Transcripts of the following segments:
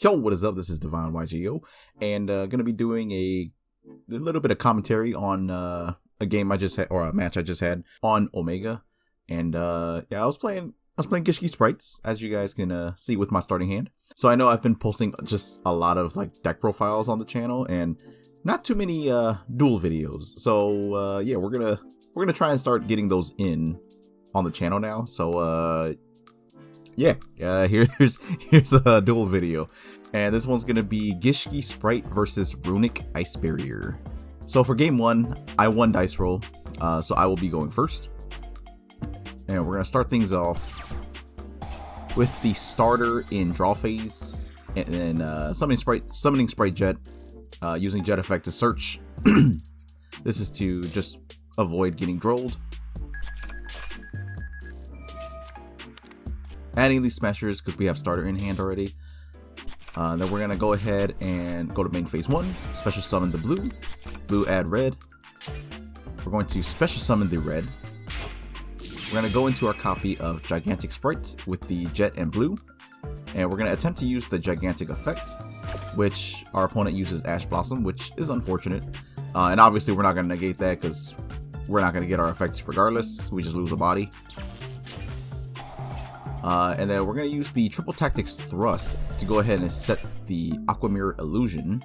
Yo, what is up? This is DevineYGO, and gonna be doing a little bit of commentary on a game I just had, or a match I just had on Omega. And yeah, I was playing Gishki Sprights, as you guys can see with my starting hand. So I know I've been posting just a lot of like deck profiles on the channel, and not too many duel videos. So yeah, we're gonna try and start getting those in on the channel now. So yeah, here's a duel video, and this one's gonna be Gishki Spright versus Runick Ice Barrier. So for game one, I won dice roll, so I will be going first, and we're gonna start things off with the starter in draw phase, and then summoning Sprite Jet, using Jet effect to search. This is to just avoid getting drolled. Adding these smashers because we have starter in hand already. Then we're gonna go ahead and go to main phase 1, special summon the blue add red. We're going to special summon the red. We're gonna go into our copy of Gigantic Sprite with the jet and blue, and we're gonna attempt to use the gigantic effect, which our opponent uses Ash Blossom, which is unfortunate. And obviously we're not gonna negate that because we're not gonna get our effects regardless. We just lose a body. And then we're going to use the Triple Tactics Thrust to go ahead and set the Aqua Mirror Illusion.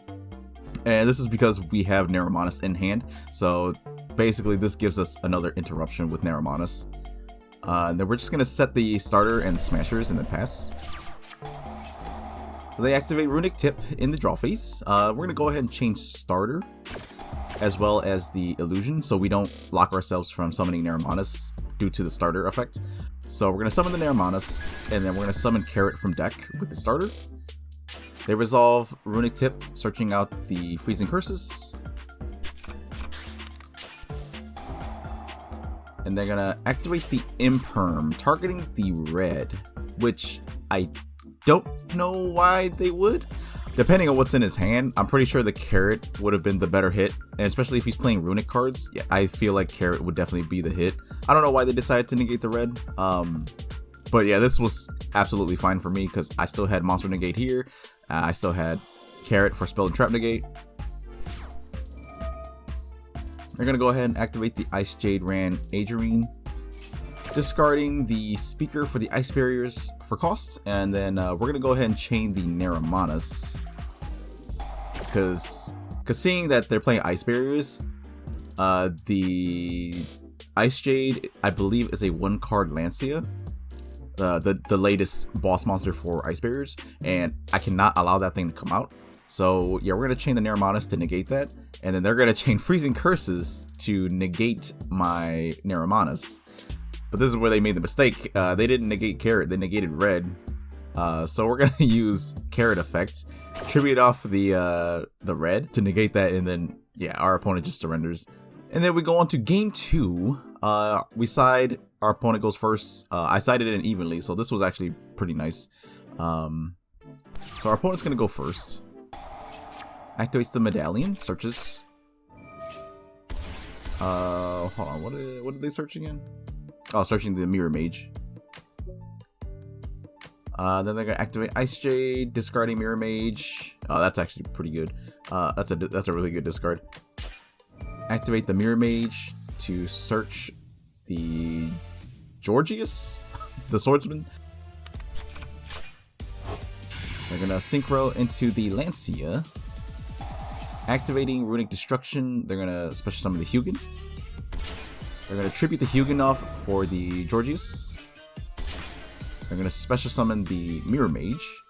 And this is because we have Neromanus in hand, so basically this gives us another interruption with Neromanus. And then we're just going to set the starter and the smashers and then pass. So they activate Runick Tip in the draw phase. We're going to go ahead and change starter as well as the illusion, so we don't lock ourselves from summoning Neromanus due to the starter effect. So we're going to summon the Neromanus, and then we're going to summon Carrot from deck with the starter. They resolve Runick Tip, searching out the Freezing Curses. And they're going to activate the Imperm, targeting the red, which I don't know why they would. Depending on what's in his hand, I'm pretty sure the Carrot would have been the better hit, and especially if he's playing Runick cards, yeah, I feel like Carrot would definitely be the hit. I don't know why they decided to negate the red, but yeah, this was absolutely fine for me because I still had Monster Negate here, I still had Carrot for Spell and Trap Negate. They're going to go ahead and activate the Ice Jade Ran Agerine, discarding the Speaker for the Ice Barriers for cost, and then we're going to go ahead and chain the Neromanus, because seeing that they're playing Ice Barriers, the Ice Jade, I believe, is a 1-card Lancia, the latest boss monster for Ice Barriers, and I cannot allow that thing to come out. So yeah, we're going to chain the Neromanus to negate that, and then they're going to chain Freezing Curses to negate my Neromanus. But this is where they made the mistake. They didn't negate Carrot, they negated red. So we're gonna use Carrot effect, tribute off the red to negate that, and then yeah, our opponent just surrenders. And then we go on to game 2. We side, our opponent goes first. I sided it evenly, so this was actually pretty nice. So our opponent's gonna go first. Activates the medallion, searches. Hold on, what did they search again? Oh, searching the Mirror Mage. Then they're gonna activate Ice Jade, discarding Mirror Mage. Oh, that's actually pretty good. That's a really good discard. Activate the Mirror Mage to search the Georgius, the Swordsman. They're gonna synchro into the Lancia, activating Runick Destruction. They're gonna special summon the Hugin. They're going to tribute the Hugin off for the Georgius. They're going to special summon the Mirror Mage.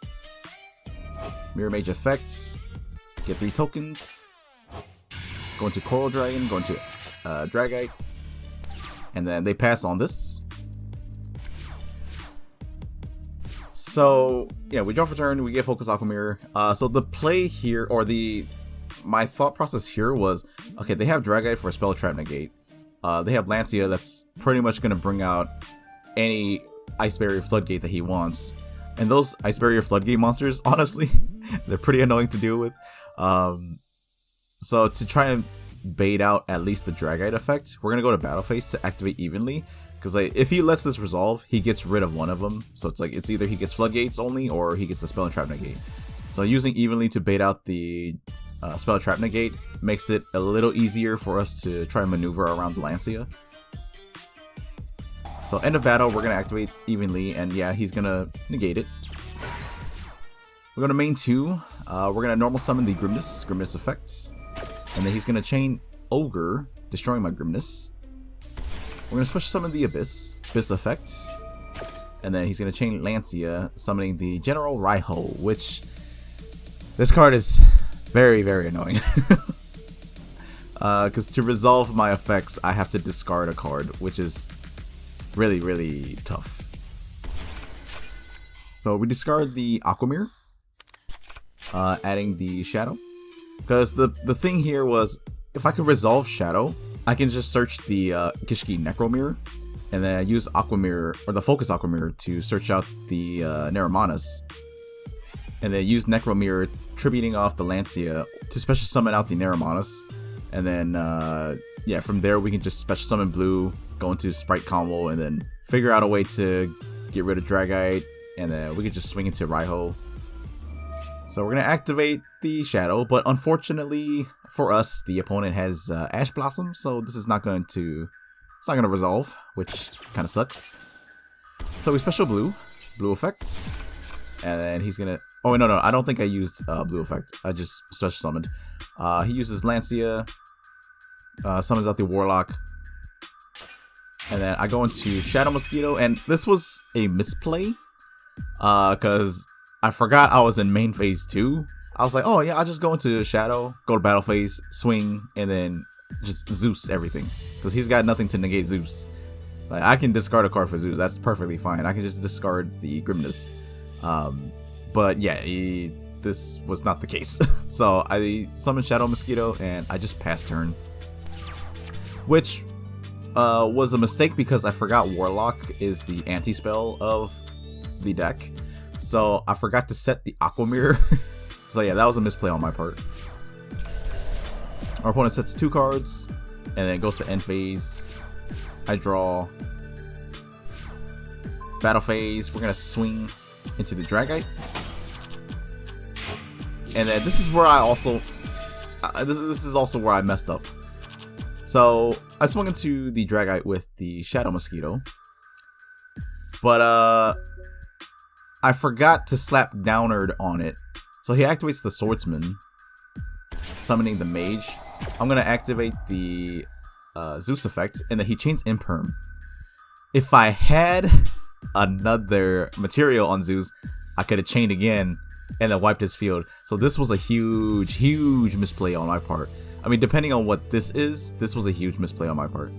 Mirror Mage effects. Get 3 tokens. Go into Coral Dragon. Go into Dragite. And then they pass on this. So yeah, we draw for turn. We get Focus Aqua Mirror. So the play here, or my thought process here was, okay, they have Dragite for a Spell Trap Negate. They have Lancia that's pretty much going to bring out any Ice Barrier Floodgate that he wants. And those Ice Barrier Floodgate monsters, honestly, they're pretty annoying to deal with. So to try and bait out at least the Dragite effect, we're going to go to Battle Phase to activate evenly. Because like, if he lets this resolve, he gets rid of one of them. So it's like, it's either he gets Floodgates only, or he gets the Spell and Trap Negate. So using evenly to bait out the spell trap negate makes it a little easier for us to try and maneuver around the Lancia. So end of battle, we're gonna activate evenly, and yeah, he's gonna negate it. We're gonna main 2. We're gonna normal summon the Grimness effect, and then he's gonna chain Ogre, destroying my Grimness. We're gonna special summon the Abyss effect, and then he's gonna chain Lancia, summoning the General Raiho, which this card is very, very annoying. Because to resolve my effects, I have to discard a card, which is really, really tough. So we discard the Aquamirror, adding the Shadow. Because the thing here was, if I could resolve Shadow, I can just search the Gishki Necromirror, and then I use Aquamirror, or the Focus Aquamirror, to search out the Neremanas. And then use Necromirror, tributing off the Lancia to special summon out the Neremanas. And then, yeah, from there we can just special summon blue, go into Sprite combo, and then figure out a way to get rid of Dragite, and then we can just swing into Raiho. So we're going to activate the Shadow, but unfortunately for us, the opponent has Ash Blossom, so this is not going to, it's not going to resolve, which kind of sucks. So we special blue effect, and then he's going to, oh no, I don't think I used blue effect, I just special summoned. He uses Lancia, summons out the Warlock, and then I go into Shadow Mosquito, and this was a misplay, because I forgot I was in main phase 2. I was like, oh yeah, I'll just go into Shadow, go to battle phase, swing, and then just Zeus everything. Because he's got nothing to negate Zeus. Like, I can discard a card for Zeus, that's perfectly fine. I can just discard the Grimness. But yeah, this was not the case. So I summoned Shadow Mosquito, and I just passed turn. Which was a mistake because I forgot Warlock is the anti-spell of the deck. So I forgot to set the Aquamirror. So yeah, that was a misplay on my part. Our opponent sets 2 cards, and then goes to end phase. I draw. Battle phase, we're gonna swing into the Dragite. And then this is where I also, this is also where I messed up. So I swung into the Dragite with the Shadow Mosquito, but I forgot to slap Downard on it. So he activates the Swordsman, summoning the Mage. I'm gonna activate the Zeus effect, and then he chains Imperm. If I had another material on Zeus, I could have chained again and then wiped his field. So this was a huge misplay on my part. I mean, depending on what this is, this was a huge misplay on my part.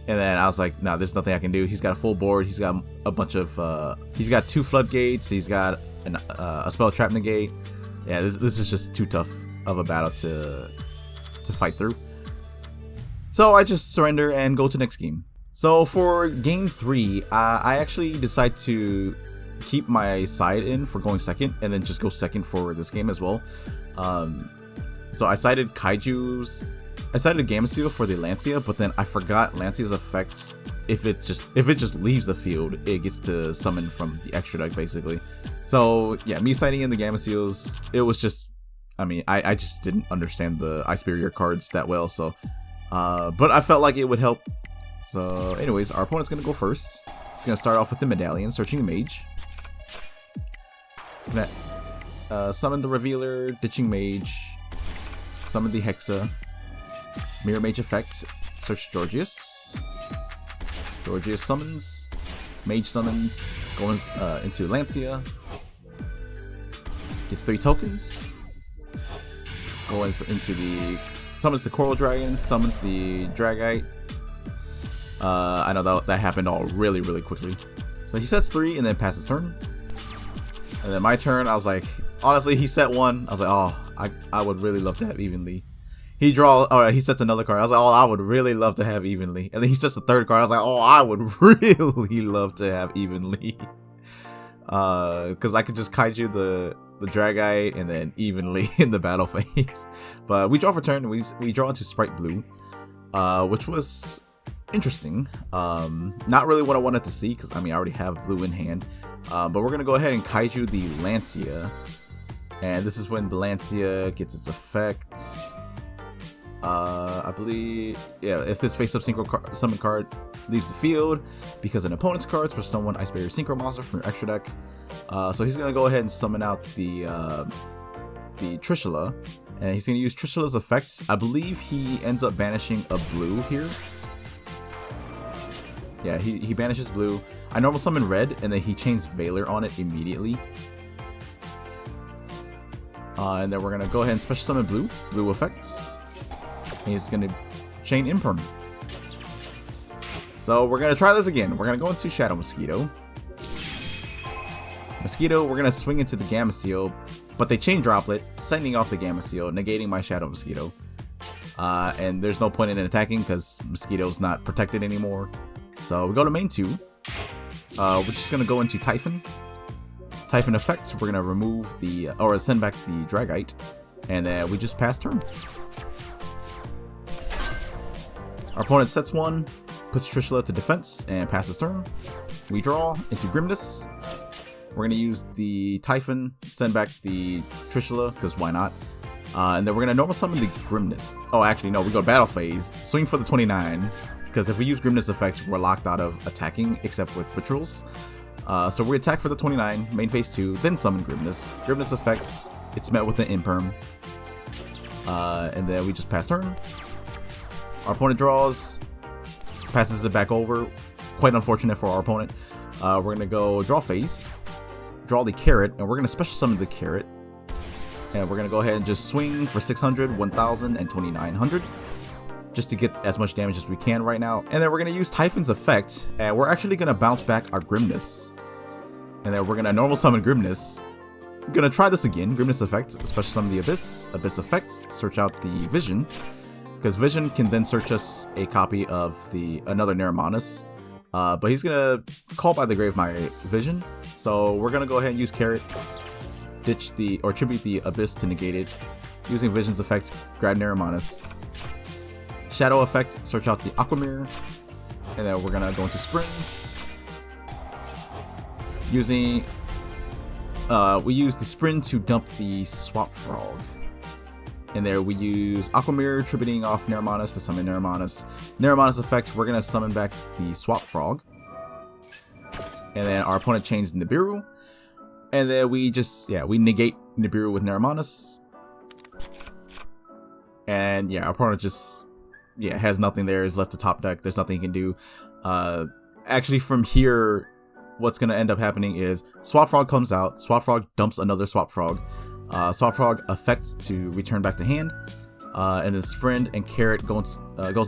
And then I was like, no, there's nothing I can do. He's got a full board. He's got a bunch of, he's got 2 floodgates. He's got a spell trap negate. Yeah, this is just too tough of a battle to fight through. So I just surrender and go to next game. So for game 3, I actually decide to keep my side in for going second, and then just go second for this game as well. So I sided Kaiju's. I sided Gameciel for the Lancia, but then I forgot Lancia's effect. If it just leaves the field, it gets to summon from the extra deck basically. So yeah, me siding in the Gameciels, it was just, I mean, I just didn't understand the Ice Barrier cards that well. So, but I felt like it would help. So anyways, our opponent's gonna go first. He's gonna start off with the Medallion, searching the Mage. He's gonna summon the Revealer, ditching Mage, summon the Hexa, Mirror Mage effect, search Georgius. Georgius summons, Mage summons, goes into Lancia, gets 3 tokens, goes into the, summons the Coral Dragon, summons the Dragite. I know that happened all really quickly. So he sets 3 and then passes turn. And then my turn, I was like, honestly, he set 1. I was like, oh, I would really love to have evenly. He sets another card. I was like, oh, I would really love to have evenly. And then he sets the 3rd card. I was like, oh, I would really love to have evenly. Because I could just kaiju the Dragite and then evenly in the battle phase. But we draw for turn. We draw into Sprite Blue, which was interesting. Not really what I wanted to see, because I mean, I already have blue in hand. But we're gonna go ahead and Kaiju the Lancia, and this is when the Lancia gets its effects. I believe, yeah, if this face-up summon card leaves the field because an opponent's cards push someone Ice Barrier Synchro monster from your extra deck. So he's gonna go ahead and summon out the Trishula, and he's gonna use Trishula's effects. I believe he ends up banishing a blue here. Yeah, he banishes blue. I normal summon red, and then he chains Valor on it immediately. And then we're gonna go ahead and special summon blue effects. And he's gonna chain Imperm. So we're gonna try this again. We're gonna go into Shadow Mosquito. We're gonna swing into the Gamma Seal, but they chain Droplet, sending off the Gamma Seal, negating my Shadow Mosquito. And there's no point in attacking because Mosquito's not protected anymore. So we go to main 2. We're just gonna go into Typhon. Typhon effect, we're gonna remove the, or send back the Dragite, and then we just pass turn. Our opponent sets 1, puts Trishula to defense, and passes turn. We draw into Grimness. We're gonna use the Typhon, send back the Trishula, because why not? And then we're gonna normal summon the Grimness. Oh, actually, no, we go Battle Phase, swing for the 29, because if we use Grimness effects, we're locked out of attacking, except with Rituals. So we attack for the 29, main phase 2, then summon Grimness. Grimness effects, it's met with an Imperm. And then we just pass turn. Our opponent draws, passes it back over. Quite unfortunate for our opponent. We're going to go draw phase, draw the Carrot, and we're going to special summon the Carrot. And we're going to go ahead and just swing for 600, 1000, and 2900. Just to get as much damage as we can right now. And then we're going to use Typhon's effect, and we're actually going to bounce back our Grimness. And then we're going to normal summon Grimness. I'm going to try this again, Grimness effect, special summon the Abyss, Abyss effect, search out the Vision. Because Vision can then search us a copy of another Neremonus. But he's going to call by the grave my Vision. So we're going to go ahead and use Carrot, ditch or tribute the Abyss to negate it. Using Vision's effect, grab Neremonus. Shadow effect, search out the Aquamirror. And then we're going to go into Spring. Using, we use the Spring to dump the Swap Frog. And there we use Aquamirror, tributing off Neremonus to summon Neremonus. Neremonus effect, we're going to summon back the Swap Frog. And then our opponent chains Nibiru. And then we just, we negate Nibiru with Neremonus. And our opponent just, has nothing there. Is left to top deck. There's nothing he can do. Actually, from here, what's going to end up happening is Swap Frog comes out. Swap Frog dumps another Swap Frog. Swap Frog effect to return back to hand, and then Sprint and Carrot goes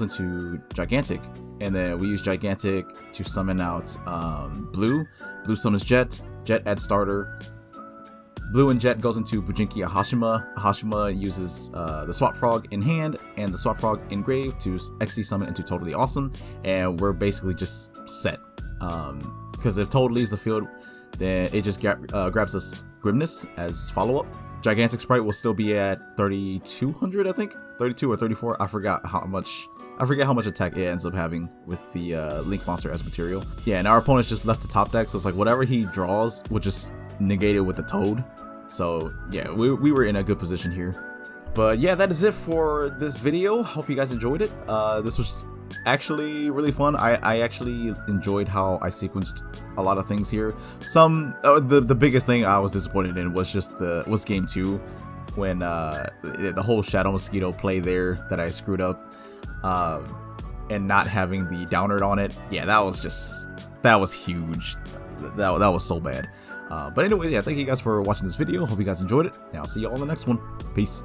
into Gigantic, and then we use Gigantic to summon out Blue. Blue summons Jet. Jet adds starter. Blue and Jet goes into Bujinki Ahashima. Ahashima uses the Swap Frog in hand and the Swap Frog in grave to XC summon into Totally Awesome, and we're basically just set. Because if Toad leaves the field, then it just grabs us Grimness as follow-up. Gigantic Sprite will still be at 3200, I think, 32 or 34. I forget how much attack it ends up having with the Link monster as material. Yeah, and our opponent's just left to top deck, so it's like whatever he draws will just negate it with the Toad. So yeah, we were in a good position here. But yeah, that is it for this video. Hope you guys enjoyed it. This was actually really fun. I actually enjoyed how I sequenced a lot of things here. The biggest thing I was disappointed in was just was game 2, when the whole Shadow Mosquito play there that I screwed up, and not having the downer on it. Yeah, that was huge. That was so bad. But anyways, thank you guys for watching this video. Hope you guys enjoyed it, and I'll see you all in the next one. Peace.